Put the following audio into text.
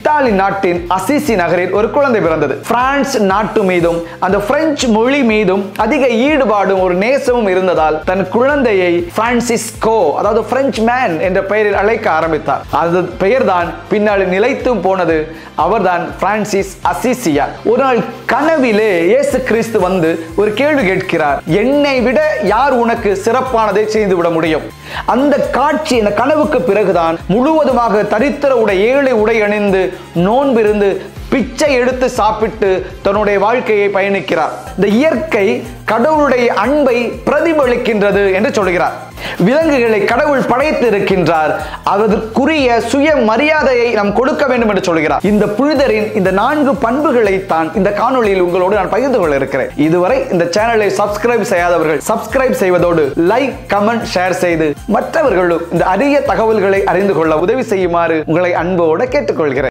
Italy நாட்டின் Assisi நகரில் ஒரு குழந்தை பிறந்தது. பிரான்ஸ் நாட்டு மீதும் அந்த பிரெஞ்சு மொழி மீதும் அதிக ஈடுபாடும் ஒரு நேசமும் இருந்ததால் தன் குழந்தையை பிரான்சிஸ்கோ, அதாவது பிரெஞ்சு மேன் என்ற பெயரில் அழைக்க ஆரம்பித்தார். அந்த பெயர் தான் பின்னால் நிலைத்தும் போனது. அவர்தான் பிரான்சிஸ் அசிசியா. ஒரு நாள் கனவிலே இயேசு கிறிஸ்து வந்து ஒரு கேள்வி கேட்கிறார். என்னை விட யார் உனக்கு சிறப்பானதை செய்து விட முடியும்? அந்த காட்சி, இந்த கனவுக்கு பிறகுதான் முழுவதுமாக தரித்திர உடை, ஏழை உடை அணிந்து நோன்பிருந்து பிச்சை எடுத்து சாப்பிட்டு தன்னுடைய வாழ்க்கையை பயணிக்கிறார். இந்த இயற்கை கடவுளுடைய அன்பை பிரதிபலிக்கின்றது என்று சொல்கிறார். விலங்குகளை கடவுள் படைத்து இருக்கின்றார், அதற்குரிய சுய மரியாதையை நாம் கொடுக்க வேண்டும் என்று சொல்கிறார். இந்த புனிதரின் இந்த 4 பண்புகளை தான் இந்த காணொளியில் உங்களோடு நான் பகிர்ந்து கொள்ள இருக்கிறேன். இதுவரை இந்த சேனலை சப்ஸ்கிரைப் செய்யாதவர்கள் சப்ஸ்கிரைப் செய்வதோடு லைக், கமெண்ட், ஷேர் செய்து மற்றவர்களும் இந்த அரிய தகவல்களை அறிந்து கொள்ள உதவி செய்யுமாறு உங்களை அன்போடு கேட்டுக்கொள்கிறேன்.